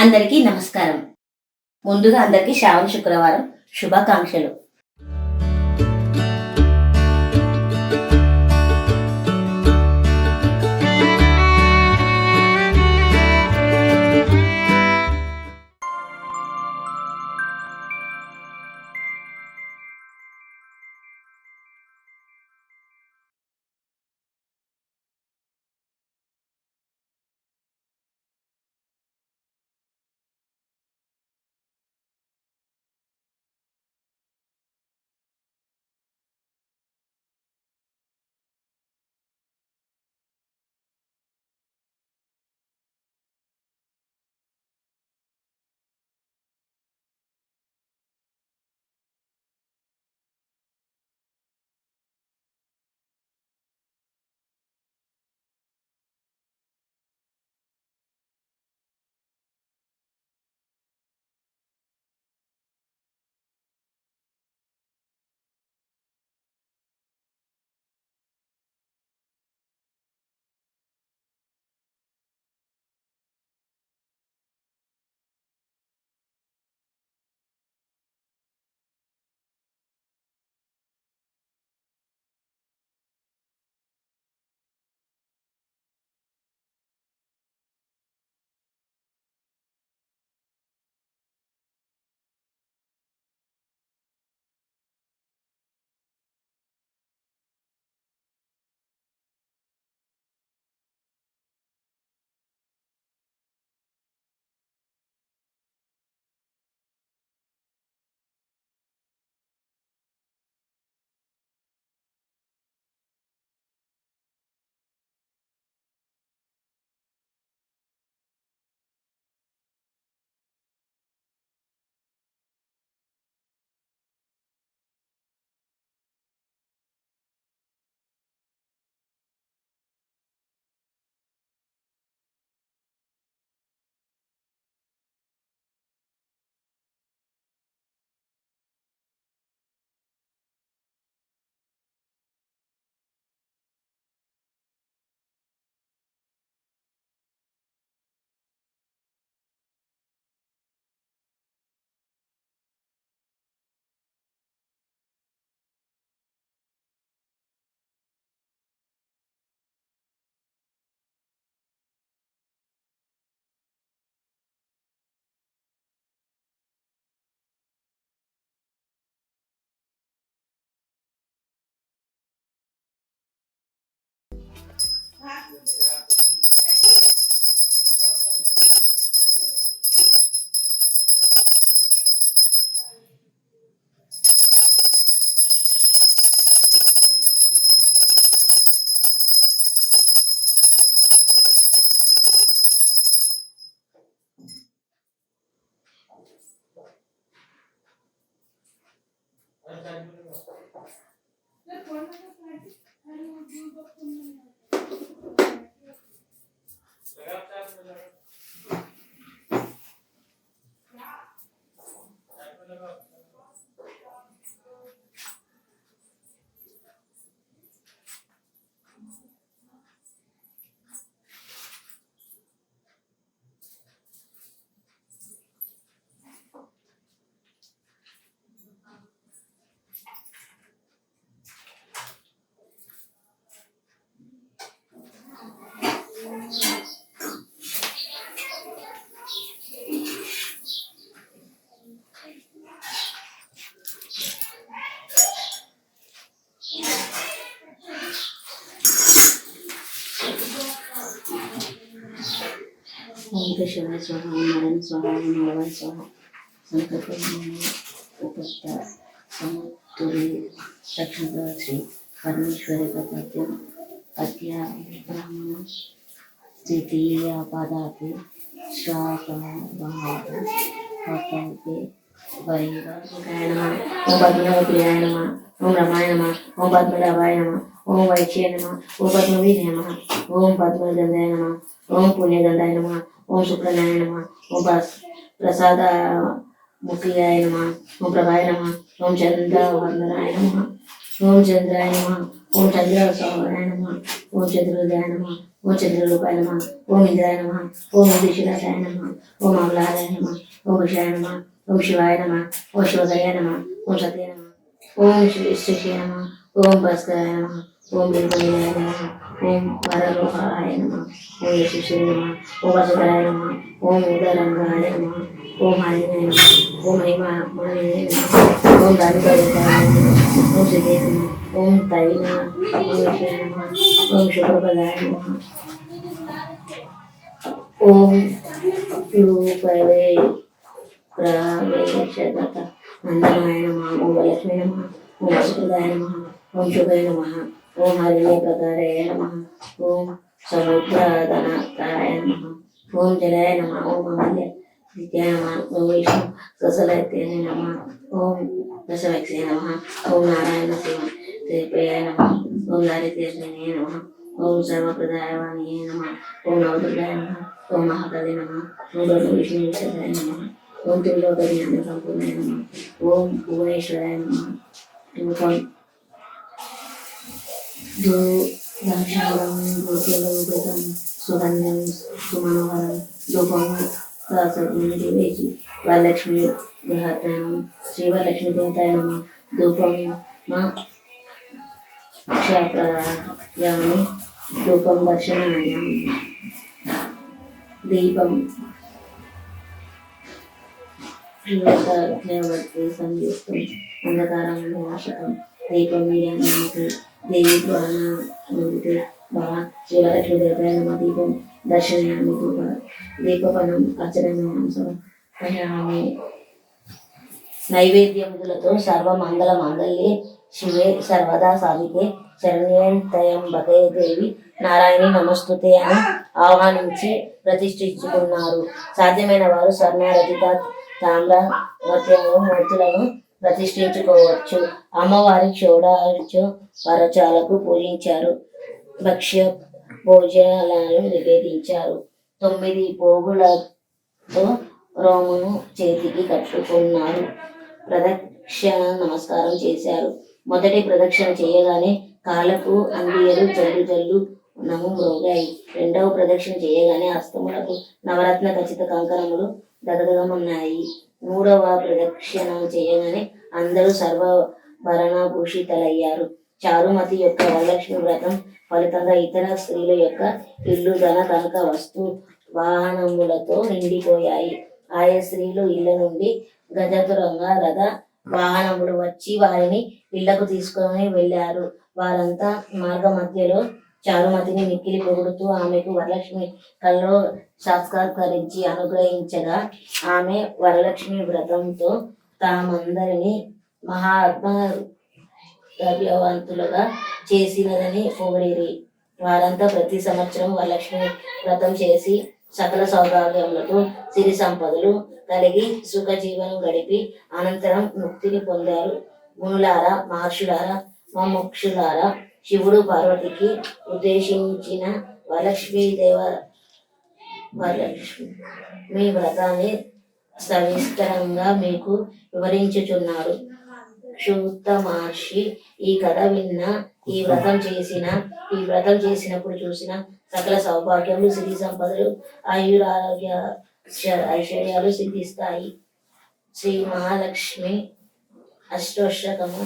అందరికీ నమస్కారం. ముందుగా అందరికీ శ్రావణ శుక్రవారం శుభాకాంక్షలు. ఓం కేశవాయ స్వాహ, ఓం నారాయణ స్వాహ, ఓం మాధవాయ స్వాహ. సంకల్ప సముద్రి దక్షిణ శ్రీ పరమేశ్వరి పద్యం పద్య బ్రాహ్మణ తృతీయ పదార్థి శ్రాపే వైరాయ నమ. ఓం పద్మనాభప్రియాయ నమ. ఓం రమాయ నమ. ఓం పద్మనాభాయ నమ. ఓం వైశ్య నమ. ఓం పద్మవీర్య నమ. ఓం పద్మగంధాయ నమ. ఓం పుణ్యగంధాయ నమ. ఓం శుక్రనాయ నమ. ఓం ప్రసాద ముఖియాయ నమ. ఓం ప్రభాయ నమ. ఓం చంద్రవర్ధనాయ నమ. ఓం చంద్రాయ నమ. ఓం చంద్రసౌరాయ నమ. ఓం చతుర్వేదాయ నమ. ఓం చంద్రరూపాయ నమ, ఓం ఇంద్రాయ నమ, ఓం దిశిలాయ నమ, ఓం అమలాయ నమ, ఓం విషయాయ నమ, ఓం శివాయ నమ, ఓం శివగయ నమ, ఓం సత్య నమ, ఓం శ్రీ నమ, ఓం భాస్కరాయ నమ, ఓం వీరభద్రాయ నమ, ఓం వరలోహాయ నమ, ఓం యశస్వే నమ, ఓం వసుధరాయ నమ, ఓం ఉదరంగాయ నమ, ఓం హరిణాయ నమ, ఓం మహిమాయ నమ, ఓం దానిపరితాయ నమ, ఓం శ్రీదే నమ, ఓం తైన, ఓం విషయ నమ, ఓం శుభప్రదాయ నమ, ఓం రూపవే ప్రవేశగత నందనాయ నమ, ఓం లక్ష్మీ నమ, ఓం వసుప్రదాయ నమ, ఓం శుభాయ నమ, ఓం హరిణే ప్రకారాయ నమ, ఓం సముద్రధనతాయ నమ, ఓం జలాయ నమ, ఓం అమల్య నిత్యాయ నమ, ఓం విష్ణు ససలత్యాయ నమ, ఓం దశవక్ష్యాయ నమ, ఓం నారాయణ శివ త్రిప్రియాయ నమ, ఓం దారిద్ర్యశ్రేణాయ నమ, ఓం సర్వప్రదాయవాణియే నమ, ఓం నవదుర్గాయ నమ, ఓం మహాకాళి నమ, ఓం విష్ణు విశేషాయ నమ, ఓం త్రిలోక జ్ఞాన సంపూర్ణాయ నమ, ఓం భువనేశ్వరాయ నమ, రూపం ద్రాక్షాళం గోకులోగతం సుగంధం సుమనోహరం రూపం వేసి వరలక్ష్మి గృహత్రం శ్రీ వరలక్ష్మి దేవతాయ నమ, ధూపం మా క్షాప్రయామి, ధూపం దర్శనాయామి, దీపం శ్రీవర్తి సంయుక్తం అంధకారం వినాశకం, దీపం వీర్యానికి దేవి ప్రాణానుమతి బాగా శ్రీవరలక్ష్మి దేవతాయ నమ, దీపం దర్శనాయామి, దీపపనం అర్చనాయామి, నైవేద్యములతో సర్వమంగళ మాంగళ్యే శివే సర్వదా సాధికే శరణ్యేంతయంబకే దేవి నారాయణి నమస్తుతే అని ఆహ్వానించి ప్రతిష్ఠించుకున్నారు. సాధ్యమైన వారు స్వర్ణ రజిత తామ్ర మూర్తులను ప్రతిష్ఠించుకోవచ్చు. అమ్మవారి క్షోడార్చ వరచాలకు పూజించారు. భక్ష్య భోజనాలను నివేదించారు. 9 పోగులతో రోమును చేతికి కట్టుకున్నారు. ప్రదక్షిణ నమస్కారం చేశారు. మొదటి ప్రదక్షిణ చేయగానే కాళ్ళకు అందియలు జల్లు జల్లు నము మ్రోగాయి. రెండవ ప్రదక్షిణ చేయగానే హస్తములకు నవరత్న ఖచ్చిత కంకణములు దగదగమన్నాయి. మూడవ ప్రదక్షిణ చేయగానే అందరూ సర్వభరణభూషితలయ్యారు. చారుమతి యొక్క వరలక్ష్మి వ్రతం ఫలితంగా ఇతర స్త్రీల యొక్క ఇల్లు ధన కనక వస్తు వాహనములతో నిండిపోయాయి. ఆయా స్త్రీలు ఇళ్ల నుండి గజతురంగా రథ వాహనములు వచ్చి వారిని ఇళ్లకు తీసుకొని వెళ్లారు. వారంతా మార్గ మధ్యలో చారుమతిని మిక్కిలి పొగుడుతూ ఆమెకు వరలక్ష్మి కల్లో సాక్షాత్కరించి అనుగ్రహించగా ఆమె వరలక్ష్మి వ్రతంతో తామందరినీ మహాత్మ ద్రవ్యవంతులుగా చేసినదని పొగిడిరి. వారంతా ప్రతి సంవత్సరం వరలక్ష్మి వ్రతం చేసి సకల సౌభాగ్యములతో సిరి సంపదలు కలిగి సుఖ జీవనం గడిపి అనంతరం ముక్తిని పొందారు. మునులారా, మహర్షులారా, మోక్షులారా, శివుడు పార్వతికి ఉద్దేశించిన వరలక్ష్మి వ్రతాన్ని సవిస్తరంగా మీకు వివరించుచున్నారు. క్షుత మహర్షి ఈ కథ విన్న ఈ వ్రతం చేసినప్పుడు చూసిన సకల సౌభాగ్యములు సిరి సంపదలు ఆయురారోగ్య ఐశ్వర్యాలు సిద్ధిస్తాయి. శ్రీ మహాలక్ష్మి అష్టోత్తరము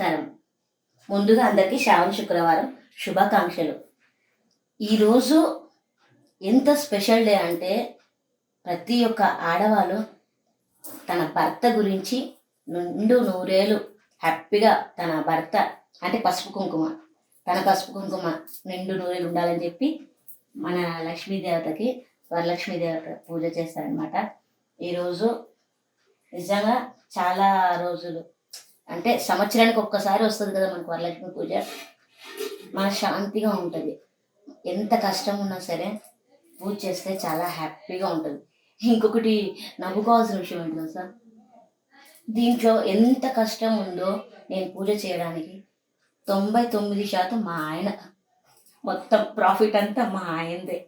నమస్కారం. ముందుగా అందరికీ శ్రావణ శుక్రవారం శుభాకాంక్షలు. ఈరోజు ఎంత స్పెషల్ డే అంటే ప్రతి ఒక్క ఆడవాళ్ళు తన భర్త గురించి నిండు నూరేళ్ళు హ్యాపీగా తన భర్త అంటే తన పసుపు కుంకుమ నిండు నూరేళ్ళు ఉండాలని చెప్పి మన లక్ష్మీదేవతకి వరలక్ష్మీదేవత పూజ చేస్తారనమాట. ఈరోజు నిజంగా చాలా రోజులు అంటే సంవత్సరానికి ఒక్కసారి వస్తుంది కదా మనకు వరలక్ష్మి పూజ. మన శాంతిగా ఉంటుంది. ఎంత కష్టం ఉన్నా సరే పూజ చేస్తే చాలా హ్యాపీగా ఉంటుంది. ఇంకొకటి నవ్వుకోవాల్సిన విషయం ఏంటో సార్, దీంట్లో ఎంత కష్టం ఉందో నేను పూజ చేయడానికి 99% మా ఆయన, మొత్తం ప్రాఫిట్ అంతా మా ఆయనదే.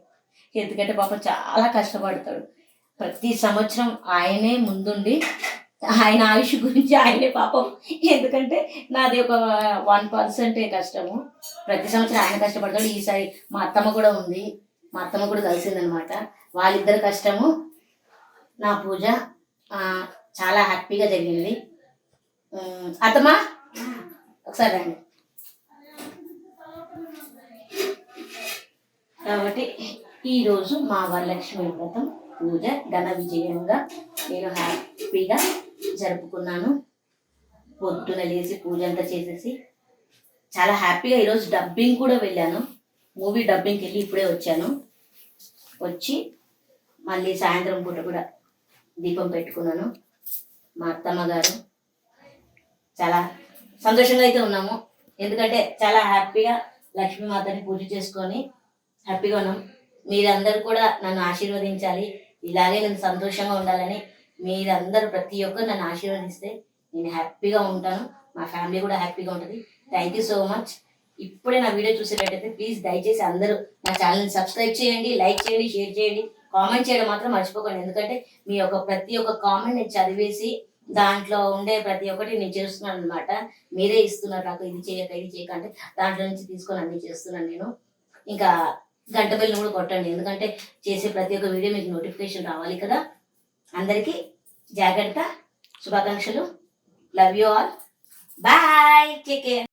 ఎందుకంటే పాపం చాలా కష్టపడతాడు. ప్రతి సంవత్సరం ఆయనే ముందుండి ఆయన ఆయుష్ గురించి ఆయనే పాపం, ఎందుకంటే నాది ఒక 1% కష్టము. ప్రతి సంవత్సరం ఆయన కష్టపడతాడు. ఈసారి మా అత్తమ్మ కూడా ఉంది, మా అత్తమ్మ కూడా కలిసిందనమాట. వాళ్ళిద్దరి కష్టము నా పూజ చాలా హ్యాపీగా జరిగింది. అత్తమ్మ ఒకసారి రండి. కాబట్టి ఈరోజు మా వరలక్ష్మి వ్రతం పూజ ఘన విజయంగా నేను హ్యాపీగా జరుపుకున్నాను. పొద్దున లేచి పూజ అంతా చేసేసి చాలా హ్యాపీగా ఈరోజు డబ్బింగ్ కూడా వెళ్ళాను. మూవీ డబ్బింగ్కి వెళ్ళి ఇప్పుడే వచ్చాను. వచ్చి మళ్ళీ సాయంత్రం పూట కూడా దీపం పెట్టుకున్నాను. మా అత్తమ్మ గారు చాలా సంతోషంగా అయితే ఉన్నాము. ఎందుకంటే చాలా హ్యాపీగా లక్ష్మీమాతని పూజ చేసుకొని హ్యాపీగా ఉన్నాం. మీరందరూ కూడా నన్ను ఆశీర్వదించాలి, ఇలాగే నేను సంతోషంగా ఉండాలని మీరందరూ ప్రతి ఒక్కరు నన్ను ఆశీర్వదిస్తే నేను హ్యాపీగా ఉంటాను, మా ఫ్యామిలీ కూడా హ్యాపీగా ఉంటుంది. Thank you so much. ఇప్పుడే నా వీడియో చూసేటట్టయితే ప్లీజ్ దయచేసి అందరూ నా ఛానల్ని సబ్స్క్రైబ్ చేయండి, లైక్ చేయండి, షేర్ చేయండి, కామెంట్ చేయడం మాత్రం మర్చిపోకండి. ఎందుకంటే మీ యొక్క ప్రతి ఒక్క కామెంట్ నేను చదివేసి దాంట్లో ఉండే ప్రతి ఒక్కటి నేను చేస్తున్నాను అనమాట. మీరే ఇస్తున్నారు నాకు, ఇది చేయక అంటే దాంట్లో నుంచి తీసుకొని అన్ని చేస్తున్నాను నేను. ఇంకా గంట బెల్ని కూడా కొట్టండి, ఎందుకంటే చేసే ప్రతి ఒక్క వీడియో మీకు నోటిఫికేషన్ రావాలి కదా. అందరికీ జాగ్రత్త, శుభాకాంక్షలు. Love you all. Bye, take care.